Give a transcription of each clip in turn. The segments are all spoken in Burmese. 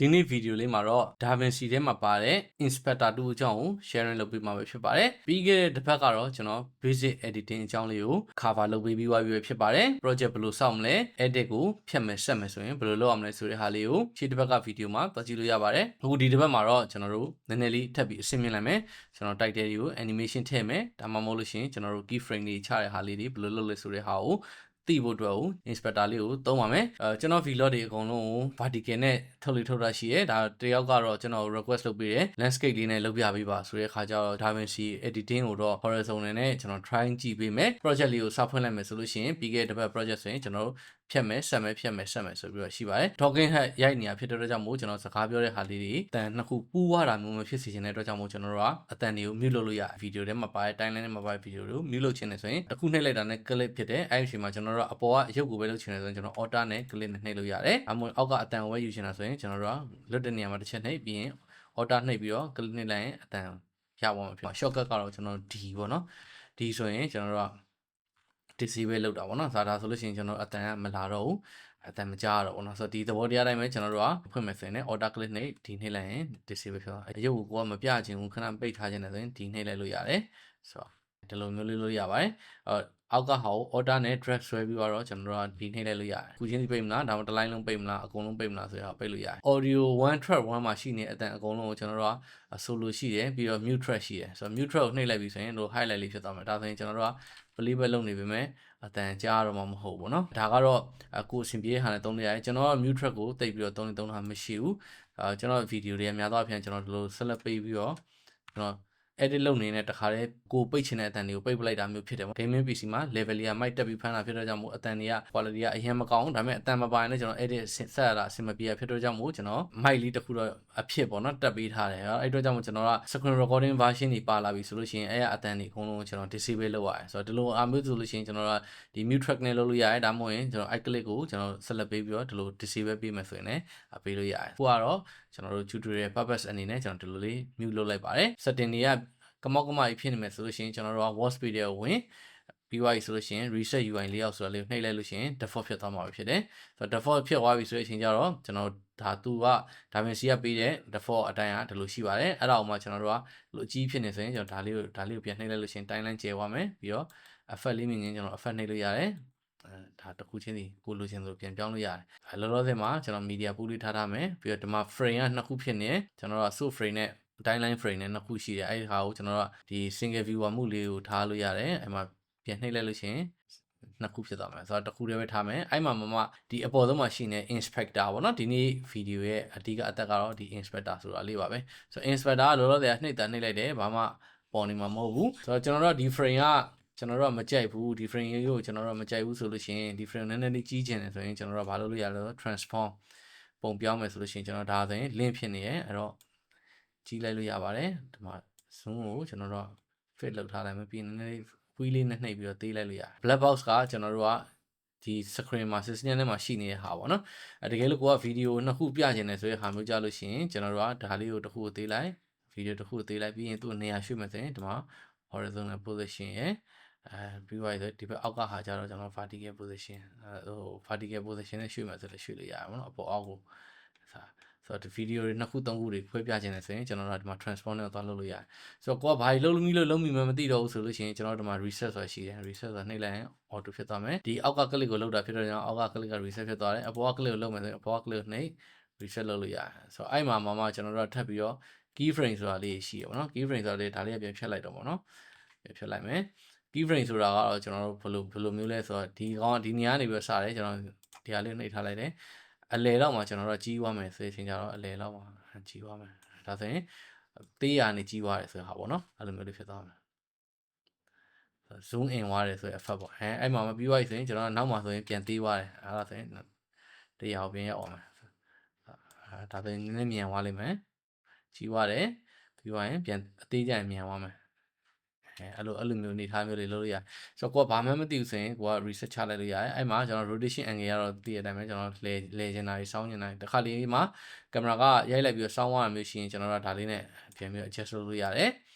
ဒီနေ့ဗီဒီယိုလေးမှာတော့ DaVinci ထဲမှာပါတဲ့ Inspector 2အကြောင်းကို sharing လုပ်ပေးမှာပဲဖြစ်ပါတယ်။ပြီးခဲ့တဲ့တစ်ပတ်ကတော့ကျွန်တော် basic editing အကြောင်းလေးကို cover လုပ်ပေးပြီးသွားပြီဖြစ်ပါတယ်။ project ဘယ်လိုစောင့်မလဲ edit ကိုဖြတ်မယ်ဆက်မယ်ဆိုရင်ဘယ်လိုလုပ်ရမလဲဆိုတဲ့ဟာလေးကိုရှေ့တစ်ပတ်ကဗီဒီယိုမှာသွားကြည့်လို့ရပါတယ်။အခုဒီတစ်ပတ်မှာတော့ကျွန်တော်တို့နည်းနည်းလေးထပ်ပြီးအဆင့်မြင့်လိုက်မယ်။ကျွန်တော် title တွေကို animation ထည့်မယ်။ဒါမှမဟုတ်လို့ရှိရင်ကျွန်တော်တို့ keyframe တွေချတဲ့ဟာလေးတွေဘယ်လိုလုပ်လဲဆိုတဲ့ဟာကိုသိဖို့အတွက်ကို inspector လေးကိုသုံးပါမယ်ကျွန်တော် vlog တွေအကုန်လုံးကို vertical နဲ့ထုတ်တာရှိရဲဒါတယောက်ကတော့ကျွန်တော် request လုပ်ပေးတယ် landscape လေးနဲ့လုပ်ပြပေးပါဆိုတဲ့အခါကျတော့ DaVinci editing ကိုတော့ horizontal နဲ့ကျွန်တော် try ကြည့်ပေးမယ် project လေးကိုစဖွင့်လိုက်မယ်ဆိုလို့ရှိရင်ပြီးခဲ့တဲ့တစ်ပတ် project ဆိုရင်ကျွန်တော်တို့ဖြတ်မယ်ဆက်မယ်ဖြတ်မယ်ဆက်မယ်ဆိုပြီးတော့ရှိပါတယ် talking head ရိုက်နေတာဖြစ်တဲ့အတွက်ကြောင့်မို့ကျွန်တော်စကားပြောတဲ့ဟာလေးတွေအတန်နှစ်ခုပူးွားတာမျိုးမဖြစ်စေချင်တဲ့အတွက်ကြောင့်မို့ကျွန်တော်တို့ကအတန်တွေကို mute လုပ်လို့ရဗီဒီယိုထဲမှာပါတဲ့ timeline ထဲမှာပါတဲ့ဗီဒီယိုတွေကို mute လုပ်ချင်တယ်ဆိုရင်တစ်ခုနှိပ်လိုက်တာနဲ့ clip ဖြစ်တယ်အဲ့ဒီအချိန်မှာကျွန်တော်တို့ကအပေါ်ကအရုပ်ကိုပဲလုပ်ချင်တယ်ဆိုရင်ကျွန်တော် alter နဲ့ clip နဲ့နှိပ်လို့ရတယ်အမှအောက်ကအတန်ကိုပဲယူချင်တာဆိုရင်ကျွန်တော်တို့ကလွတ်တဲ့နေရာမှာတစ်ချက်နှိပ်ပြီးရင် alter နှိပ်ပြီးတော့ clip နှိပ်လိုက်ရင်အတန်ရပါမှာဖြစ်ပါ shortcut ကတော့ကျွန်တော် D ပေါ့နော် D ဆိုရင်ကျွန်တော်တို့က disable လောက်တာပေါ့နော်ဒါဆိုလို့ရှိရင်ကျွန်တော်အတန်ကမလာတော့ဘူးအတန်မကြားတော့ဘူးနော်ဆိုတော့ဒီသဘောတရားတိုင်းပဲကျွန်တော်တို့ကဖွင့်မယ်ဆိုရင် alter click နဲ့ဒီနှိပ်လိုက်ရင် disable ဖြစ်သွားအရုပ်ကိုမပြချင်ဘူးခဏပိတ်ထားခြင်းနဲ့ဆိုရင်ဒီနှိပ်လိုက်လို့ရတယ်ဆိုတော့ဒီလိုမျိုးလေးလို့ရပါတယ်အောက်ကဟာကို alter နဲ့ drag ဆွဲပြီးတော့ကျွန်တော်တို့ကဒီနှိပ်လိုက်လို့ရတယ်ခုချင်းစီပိတ်မလားဒါမှတစ်လိုင်းလုံးပိတ်မလားအကုန်လုံးပိတ်မလားဆိုတော့ပိတ်လို့ရတယ် audio 1 track 1မှာရှိနေတဲ့အတန်အကုန်လုံးကိုကျွန်တော်တို့က solo ရှိတယ်ပြီးတော့ mute track ရှိတယ်ဆိုတော့ mute track ကိုနှိပ်လိုက်ပြီဆိုရင်တို့ highlight လေးဖြစ်သွားမယ်ဒါဆိုရင်ကျွန်တော်တို့က playback လုပ်နေပေမဲ့အတန်ကြားတော့မှမဟုတ်ဘူးเนาะဒါကတော့ကိုအဆင်ပြေတဲ့ဟာနဲ့သုံးလို့ရတယ်ကျွန်တော်က mute track ကိုတိတ်ပြီးတော့သုံးတာမရှိဘူးကျွန်တော်ဗီဒီယိုတွေကများသောအားဖြင့်ကျွန်တော်ဒီလို select ပေးပြီးတော့ကျွန်တော် edit လုပ်နေတဲ့တခါတည်းကိုပိတ်ချင်တဲ့အတန်တွေကိုပိတ်ပလိုက်တာမျိုးဖြစ်တယ်ပေါ့ gaming PC မှာ level တွေကမိုက်တက်ပြီးဖမ်းတာဖြစ်တဲ့ကြောင့်မို့အတန်တွေက quality ကအရင်မကောင်းဒါပေမဲ့အတန်မပိုင်နဲ့ကျွန်တော် edit ဆက်ရတာအဆင်မပြေဖြစ်တဲ့ကြောင့်မို့ကျွန်တော် mic လေးတစ်ခုတော့အဖြစ်ပေါ့နော်တက်ပေးထားတယ်အဲ့အတွက်ကြောင့်မို့ကျွန်တော်က screen recording version တွေပါလာပြီဆိုလို့ရှိရင်အဲ့ရအတန်တွေအကုန်လုံးကျွန်တော် disable လုပ်ရတယ်ဆိုတော့ဒီလိုအားမျိုးဆိုလို့ရှိရင်ကျွန်တော်ကဒီ mute track နဲ့လုပ်လို့ရတယ်ဒါမှမဟုတ်ရင်ကျွန်တော် icon click ကိုကျွန်တော် select ပေးပြီးတော့ဒီလို disable ပေးမယ်ဆိုရင်လည်းပေးလို့ရတယ်ခုကတော့ကျွန်တော်တို့ tutorial purpose အနေနဲ့ကျွန်တော်ဒီလိုလေး mute လုပ်လိုက်ပါတယ် setting တွေကကမောက်ကမကြီးဖြစ်နေမယ်ဆိုလို့ရှိရင်ကျွန်တော်တို့က watch video ကိုဝင်ပြီးသွားပြီဆိုလို့ရှိရင် reset UI လေးအောက်ဆိုတာလေးကိုနှိပ်လိုက်လို့ရှိရင် default ဖြစ်သွားမှာဖြစ်တယ်ဆိုတော့ default ဖြစ်သွားပြီဆိုတဲ့အချိန်ကျတော့ကျွန်တော်ဒါသူက DaVinci ကပေးတဲ့ default အတိုင်းကဒီလိုရှိပါတယ်အဲ့ဒါအောင်မှကျွန်တော်တို့ကလိုအကြီးဖြစ်နေဆိုရင်ကျွန်တော်ဒါလေးကိုပြန်နှိပ်လိုက်လို့ရှိရင် timeline ကျဲသွားမယ်ပြီးတော့ effect လေးမြင်ရင်ကျွန်တော် effect နှိပ်လို့ရတယ်ဒါတစ်ခုချင်းစီကိုလိုချင်ဆိုပြန်ပြောင်းလို့ရတယ်လောလောဆယ်မှာကျွန်တော် media pool လေးထားမယ်ပြီးတော့ဒီမှာ frame ကနှစ်ခုဖြစ်နေကျွန်တော်တို့က source frame နဲ့ timeline frame နဲ့နှစ်ခုရှိတယ်အဲ့ဒီဟာကိုကျွန်တော်တို့ကဒီ single viewer မှုလေးကိုထားလို့ရတယ်အဲ့မှာပြန်နှိပ်လိုက်လို့ရှိရင်နှစ်ခုဖြစ်သွားမယ်ဆိုတော့တစ်ခုတည်းပဲထားမယ်အဲ့မှာမမဒီအပေါ်ဆုံးမှာရှိနေ inspector ပေါ့နော်ဒီနေ့ဗီဒီယိုရဲ့အဓိကအသက်ကတော့ဒီ inspector ဆိုတာလေးပါပဲဆိုတော့ inspector ကလောလောဆယ်နှိပ်လိုက်တယ်ဘာမှပေါ်နေမှာမဟုတ်ဘူးဆိုတော့ကျွန်တော်တို့ကဒီ frame ကကျွန်တော်တို့ကမကြိုက်ဘူးဒီ frame ကိုကျွန်တော်တို့ကမကြိုက်ဘူးဆိုလို့ရှိရင်ဒီ frame နည်းနည်းလေးကြီးချင်တယ်ဆိုရင်ကျွန်တော်တို့ကဘာလုပ်လို့ရလဲ transform ပုံပြောင်းမယ်ဆိုလို့ရှိရင်ကျွန်တော်ဒါဆိုရင် link ဖြစ်နေရဲ့အဲ့တော့ကြီးလိုက်လို့ရပါတယ်ဒီမှာ zoom ကိုကျွန်တော်တို့ fit လုပ်ထားလိုက်မယ်ပြီးနည်းနည်း wheel လေးနဲ့နှိပ်ပြီးတော့သေးလိုက်လို့ရတယ် black box ကကျွန်တော်တို့ကဒီ screen မှာ system ထဲမှာရှိနေတဲ့ဟာပေါ့နော်တကယ်လို့ကိုကဗီဒီယိုနှစ်ခုပြချင်တယ်ဆိုတဲ့ဟာမျိုးကြလို့ရှိရင်ကျွန်တော်တို့ကဒါလေးကိုတစ်ခုသေးလိုက်ဗီဒီယိုတစ်ခုသေးလိုက်ပြီးရင်သူ့နေရာရွှေ့မယ်ဆိုရင်ဒီမှာ horizontal position ရဲ့ပြီးသွားပြီဆိုဒီဘက်အောက်ကဟာကြတော့ကျွန်တော် vertical position vertical position နဲ့ရွှေ့မယ်ဆိုလည်းရွှေ့လို့ရတယ်ပေါ့နော်အပေါ်အောက်ကိုဆိုတော့ဒီဗီဒီယိုတွေနှစ်ခုသုံးခုတွေခွဲပြခြင်းနဲ့ဆိုရင်ကျွန်တော်တို့ဒီမှာ transform နဲ့သွားလုပ်လို့ရတယ်ဆိုတော့ကိုကဘာတွေလုပ်မိမှမသိတော့ဘူးဆိုလို့ရှိရင်ကျွန်တော်တို့ဒီမှာ reset ဆိုတာရှိတယ် reset ဆိုတာနှိပ်လိုက်ရင် auto ဖြစ်သွားမယ်ဒီအောက်က click ကိုလုပ်တာဖြစ်တော့ကျွန်တော်အောက်က click က reset ဖြစ်သွားတယ်အပေါ်က click ကိုလုပ်မယ်ဆိုရင်အပေါ်က click ကိုနှိပ် reset လုပ်လို့ရတယ်ဆိုတော့အဲ့မှာမှကျွန်တော်တို့ထပ်ပြီးတော့ key frame ဆိုတာလေးရှိရပါတော့ key frame ဆိုတာလေးဒါလေးကပြန်ဖြတ်လိုက်တော့ပေါ့နော်ပြန်ဖြတ်လိုက်မယ် key frame ဆိုတာကတော့ကျွန်တော်တို့ဘယ်လိုမျိုးလဲဆိုတော့ဒီနေရာနေပြီးတော့စတယ်ကျွန်တော်ဒီဟာလေးနှိပ်ထားလိုက်တယ်အလယ်တော့မှကျွန်တော်တို့ကြီးသွားမယ်ဆိုရင်ကျွန်တော်အလယ်တော့မှကြီးသွားမယ်ဒါဆိုရင်သေးရနေကြီးသွားတယ်ဆိုတဲ့ဟာပေါ့နော်အဲ့လိုမျိုးလေးဖြစ်သွားမယ် zoom in သွားတယ်ဆိုတဲ့ effect ပေါ့အဲ့မှာမပြီးသွားပြီဆိုရင်ကျွန်တော်နောက်မှဆိုရင်ပြန်သေးသွားတယ်အဲ့ဒါဆိုရင်တရားကိုပြန်ရအောင်မယ်ဒါဆိုရင်နည်းနည်းမြန်သွားလိမ့်မယ်ကြီးသွားတယ်ပြီးသွားရင်ပြန်အသေးကြရင်မြန်သွားမယ်အဲ့လိုမျိုးနေထားမျိုးတွေလုပ်လို့ရတယ်ဆိုတော့ကိုကဘာမှမသိဘူးဆိုရင်ကိုက reset ချလိုက်လို့ရတယ်အဲ့မှာကျွန်တော် rotation angle ကတော့သိတဲ့အတိုင်းပဲကျွန်တော်လဲချင်တာစောင်းချင်တာတခါလေးမှာကင်မရာကရိုက်လိုက်ပြီးတော့စောင်းသွားတာမျိုးရှိရင်ကျွန်တော်တို့ဒါလေးနဲ့ပြန်ပြီး adjust လုပ်လို့ရတယ်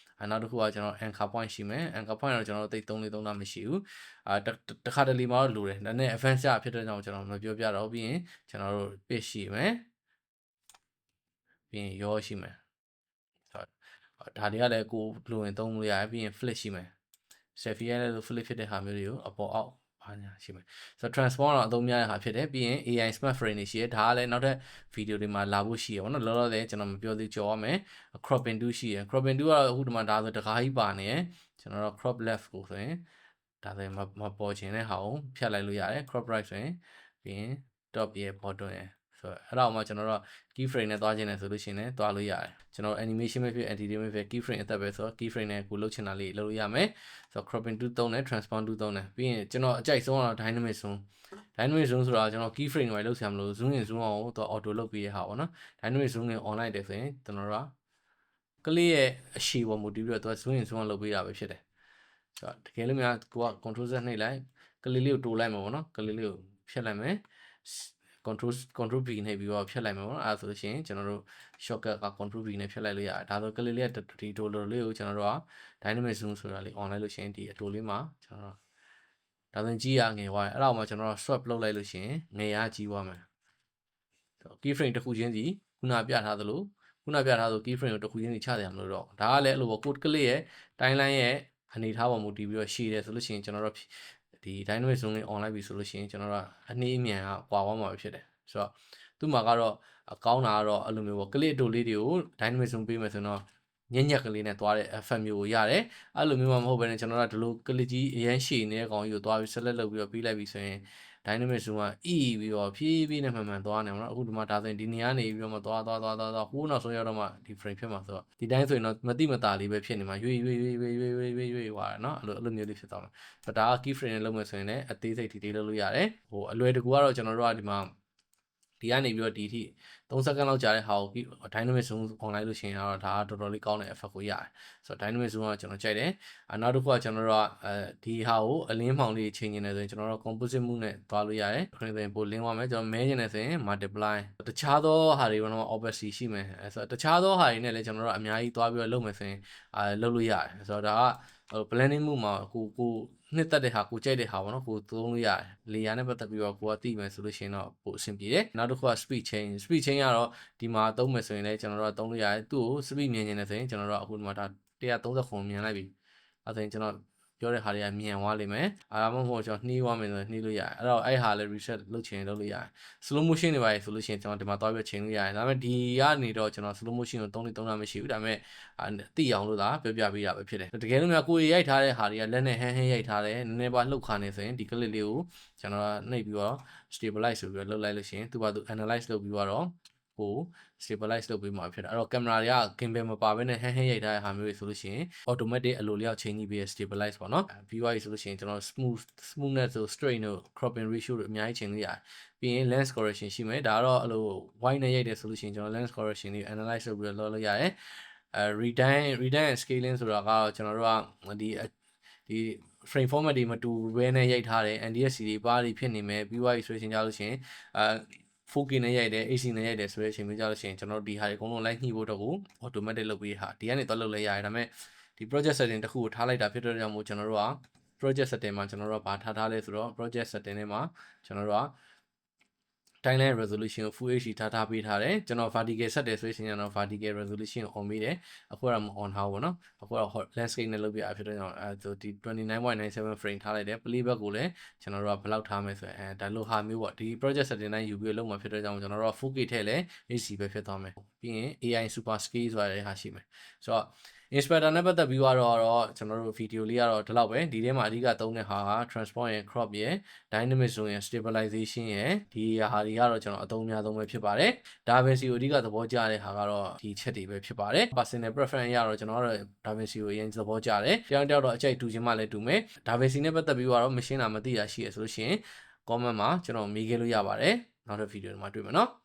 နောက်တစ်ခုကကျွန်တော် anchor point ရှိမယ် anchor point တော့ကျွန်တော်တို့တိတ်3တာမရှိဘူးတခါတလေမှာတော့လိုတယ်ဒါနဲ့ advanced ဖြစ်တဲ့ကြောင့်ကျွန်တော်မပြောပြတော့ပြီးရင်ကျွန်တော်တို့ page ရှိမယ် ပြီးရင်ရောရှိမယ်ဒါတွေကလည်းကိုလိုရင်သုံးလို့ရတယ်ပြီးရင် flip ရှိမယ် selfie ရဲ့လို့ flip ဖြစ်တဲ့ဟာမျိုးတွေကိုအပေါ်အောက်ဘာညာရှိမယ်ဆိုတော့ transform တော့အသုံးများတဲ့ဟာဖြစ်တယ်ပြီးရင် AI smart frame တွေရှိတယ်ဒါကလည်းနောက်ထပ် video တွေမှာလာဖို့ရှိရပါတော့လောလောဆယ်ကျွန်တော်မပြောသေးကြော်ရမယ် cropping tool ရှိရ cropping tool ကတော့အခုဒီမှာဒါဆိုတကားကြီးပါနေရကျွန်တော်တို့ crop left ကိုဆိုရင်ဒါဆိုရင်မပေါ်ချင်တဲ့ဟာကိုဖြတ်လိုက်လို့ရတယ် crop right ဆိုရင်ပြီးရင် top ရဲ့ bottom ရဲ့ဆိုတော့အဲ့ဒါမှကျွန်တော်တို့ key frame နဲ့သွားခြင်းနဲ့ဆိုလို့ရှိရင်လည်းသွားလို့ရတယ်ကျွန်တော် animation ပဲဖြစ် editing ပဲဖြစ် key frame အသက်ပဲဆိုတော့ key frame နဲ့ကိုလုပ်ချင်တာလေးလုပ်လို့ရမယ်ဆိုတော့ cropping tool သုံးတယ် transform tool သုံးတယ်ပြီးရင်ကျွန်တော်အကြိုက်ဆုံးကတော့ dynamic zoom ဆိုတာကျွန်တော် key frame တွေလုပ်ဆရာမလို့ zoom in zoom out ကိုတော့ auto လုပ်ပေးရဟာပေါ့နော် dynamic zoom ကို online တယ်ဆိုရင်ကျွန်တော်တို့ကကလေးရဲ့အရှိပေါ်မူတည်ပြီးတော့ zoom in zoom out လုပ်ပေးတာပဲဖြစ်တယ်ဆိုတော့တကယ်လို့များကိုက control z နှိပ်လိုက်ကလေးလေးကိုတိုးလိုက်မှာပေါ့နော်ကလေးလေးကိုဖြတ်လိုက်မယ်control B နှိပ်ပြီးတော့ဖြတ်လိုက်မှာပေါ့နော်အဲဆိုလို့ရှိရင်ကျွန်တော်တို့ shortcut က control B နဲ့ဖြတ်လိုက်လို့ရတယ်ဒါဆိုကလေးလေးကဒီတိုလိုလေးကိုကျွန်တော်တို့က dynamic zoom ဆိုတာလေး online လို့ရှိရင်ဒီအတိုလေးမှာကျွန်တော်ဒါဆိုရင်ကြီးရငယ်သွားတယ်အဲ့ဒါမှကျွန်တော် swap လုပ်လိုက်လို့ရှိရင်ငယ်ရကြီးသွားမယ် key frame တစ်ခုချင်းစီခုနပြထားသလိုkey frame ကိုတစ်ခုချင်းစီချတယ်မလို့တော့ဒါကလည်းအဲ့လိုပေါ့ code ကလေးရဲ့ timeline ရဲ့အနေထားပေါ်မူတည်ပြီးတော့ရှည်တယ်ဆိုလို့ရှိရင်ကျွန်တော်တို့ဒီ dynamic zoom လေး online ပြီဆိုလို့ရှိရင်ကျွန်တော်တို့အနည်းအမြန်ကကွာသွားမှာဖြစ်တယ်ဆိုတော့သူ့မှာကတော့ကောင်းတာကတော့အဲ့လိုမျိုးပေါ့ click တိုလေးတွေကို dynamic zoom ပေးမယ်ဆိုတော့ညက်ကလေးနဲ့သွားတဲ့ effect မျိုးကိုရတယ်အဲ့လိုမျိုးမှမဟုတ်ဘဲနဲ့ကျွန်တော်တို့ဒီလို click ကြီးအရင်ရှည်နေတဲ့ကောင်ကြီးကိုသွားပြီး select လုပ်ပြီးတော့ပြီးလိုက်ပြီဆိုရင် dynamic zoom ကပြီးတော့ဖြည်းဖြည်းနဲ့မှန်သွားနေမှာเนาะအခုဒီမှာဒါဆိုရင်ဒီနေရာနေပြီးတော့မှသွားဟိုးနောက်ဆုံးရောက်တော့မှဒီ frame ဖြစ်မှာဆိုတော့ဒီတိုင်းဆိုရင်တော့မတိမတာလေးပဲဖြစ်နေမှာရွေ့ဟွာเนาะအဲ့လိုမျိုးလေးဖြစ်သွားမှာဆိုတော့ဒါက key frame နဲ့လုပ်မယ်ဆိုရင်လည်းအသေးစိတ် detail လုပ်လို့ရတယ်ဟိုအလွယ်တကူကတော့ကျွန်တော်တို့ကဒီမှာဒီကနေပြီးတော့ဒီထိ3စက္ကန့်လောက်ကြာတဲ့ဟာကို dynamic zoom online လို့ရှိရင်တော့ဒါကတော်တော်လေးကောင်းတဲ့ effect ကိုရတယ်ဆိုတော့ dynamic zoom ကကျွန်တော်ကြိုက်တယ်နောက်တစ်ခုကကျွန်တော်တို့ကဒီဟာကိုအလင်းမှောင်လေးချိန်နေတယ်ဆိုရင်ကျွန်တော်တို့ composite မှုနဲ့သွားလို့ရတယ်ခဏဆိုရင်ပိုလင်းသွားမယ်ကျွန်တော်မဲနေတယ်ဆိုရင် multiply တခြားသောဟာတွေကတော့ opacity ရှိမယ်ဆိုတော့တခြားသောဟာတွေနဲ့လည်းကျွန်တော်တို့အများကြီးသွားပြီးတော့လုပ်မယ်ဆိုရင်လုပ်လို့ရတယ်ဆိုတော့ဒါကblending မှုမှာကိုနှစ်သက်တဲ့ဟာကိုကြိုက်တဲ့ဟာပေါ့နော်ကိုသုံးလို့ရတယ် layer နဲ့ပတ်သက်ပြီးတော့ကိုကသိမယ်ဆိုလို့ရှိရင်တော့ပိုအဆင်ပြေတယ်နောက်တစ်ခုက speed change ကတော့ဒီမှာသုံးမယ်ဆိုရင်လည်းကျွန်တော်တို့ကသုံးလို့ရတယ်သူ့ကို speed မြင်နေတယ်ဆိုရင်ကျွန်တော်တို့ကအခုဒီမှာဒါ130မြင်လိုက်ပြီအဲဆိုရင်ကျွန်တော်ပြောတဲ့ဟာတွေကမြင်သွားလိမ့်မယ်အားမဟုတ်ကျွန်တော်နှီးသွားမယ်ဆိုရင်နှီးလို့ရတယ်အဲ့တော့အဲ့ဟာလည်း reset လုပ်ချင်လုပ်လို့ရတယ် slow motion တွေပါဆိုလို့ရှိရင်ကျွန်တော်ဒီမှာသွားပြီးချိန်လို့ရတယ်ဒါပေမဲ့ဒီကနေတော့ကျွန်တော် slow motion ကိုသုံးတာမရှိဘူးဒါပေမဲ့သိအောင်လို့သာပြောပြပေးတာပဲဖြစ်တယ်တကယ်လို့များကိုယ်ရိုက်ထားတဲ့ဟာတွေကလက်နဲ့ဟန်းရိုက်ထားတယ်နည်းနည်းပါလှုပ်ခါနေဆိုရင်ဒီ clip လေးကိုကျွန်တော်နှိပ်ပြီးတော့ stabilize ဆိုပြီးတော့လုပ်လိုက်လို့ရှိရင်သူကသူ analyze လုပ်ပြီးတော့ကို stabilize လုပ်ပေးမှာဖြစ်တယ်အဲ့တော့ camera တွေက gimbal မပါဘဲနဲ့ဟန်းရိုက်ထားတဲ့ဟာမျိုးတွေဆိုလို့ရှိရင် automatic အလိုလျောက်ချိန်ကြီးပြီး stabilize ပေါ့နော် VY ဆိုလို့ရှိရင်ကျွန်တော် smoothness ဆို straight တို့ cropping ratio တို့အများကြီးချိန်လို့ရတယ်ပြီးရင် lens correction ရှိမယ်ဒါကတော့အဲ့လို wide နဲ့ရိုက်တယ်ဆိုလို့ရှိရင်ကျွန်တော် lens correction တွေ analyze လုပ်ပြီးတော့လုပ်လို့ရတယ်retain and scaling ဆိုတာကတော့ကျွန်တော်တို့ကဒီ frame format တွေမတူဘဲနဲ့ရိုက်ထားတယ် NTSC တွေပါတွေဖြစ်နေမယ်ပြီးသွားပြီဆိုရင်ကြလို့ရှိရင်4K နဲ့ရိုက်တယ် HD နဲ့ရိုက်တယ်ဆိုတဲ့အချိန်မျိုးကြလို့ရှိရင်ကျွန်တော်တို့ဒီဟာတွေအကုန်လုံးလိုက်ညှိဖို့တော့ကို automatic လုပ်ပေးဟာဒီကနေတော့လုပ်လဲရတယ်ဒါပေမဲ့ဒီ project setting တစ်ခုကိုထားလိုက်တာဖြစ်တဲ့ကြောင့်မို့ကျွန်တော်တို့က project setting မှာကျွန်တော်တို့ကဘာထားလဲဆိုတော့ project setting ထဲမှာကျွန်တော်တို့က timeline resolution ကို full HD ထားပေးထားတယ်ကျွန်တော် vertical ဆက်တယ်ဆိုရင်ကျွန်တော် vertical resolution ကို on ပေးတယ်အခုကတော့ on ထားပါတော့အခုကတော့ landscape နဲ့လုပ်ပြရဖြစ်တဲ့ကြောင့်ဒီ 29.97 frame ထားလိုက်တယ် playback ကိုလည်းကျွန်တော်တို့ကဘယ်လောက်ထားမယ်ဆိုရင်ဒါလိုဟာမျိုးပေါ့ဒီ project setting တိုင်းယူပြီးလုပ်မှာဖြစ်တဲ့ကြောင့်ကျွန်တော်တို့က 4K ထည့်လဲ HD ပဲဖြစ်သွားမယ်ပြီးရင် AI super scale ဆိုတဲ့ဟာရှိမယ်ဆိုတော့inspector နဲ့ပတ်သက်ပြီးတော့ကျွန်တော်တို့ဗီဒီယိုလေးကတော့ဒီလောက်ပဲဒီထဲမှာအဓိကသုံးတဲ့ဟာက transform ရယ် crop ရယ် dynamic zoom ရယ် stabilization ရယ်ဒီဟာတွေကတော့ကျွန်တော်အသုံးအများဆုံးပဲဖြစ်ပါတယ်ဒါဗင်စီကိုအဓိကသဘောကျတဲ့ဟာကတော့ဒီချက်တွေပဲဖြစ်ပါတယ် personal preference ရတော့ကျွန်တော်ကတော့ဒါဗင်စီကိုအရင်သဘောကျတယ်တယောက်တော့အကြိုက်တူချင်းမှလည်းတူမယ်ဒါဗင်စီနဲ့ပတ်သက်ပြီးတော့မရှင်းတာမသိတာရှိရဆိုလို့ရှိရင် comment မှာကျွန်တော်မေးခဲ့လို့ရပါတယ်နောက်တဲ့ဗီဒီယိုမှာတွေ့မယ်နော်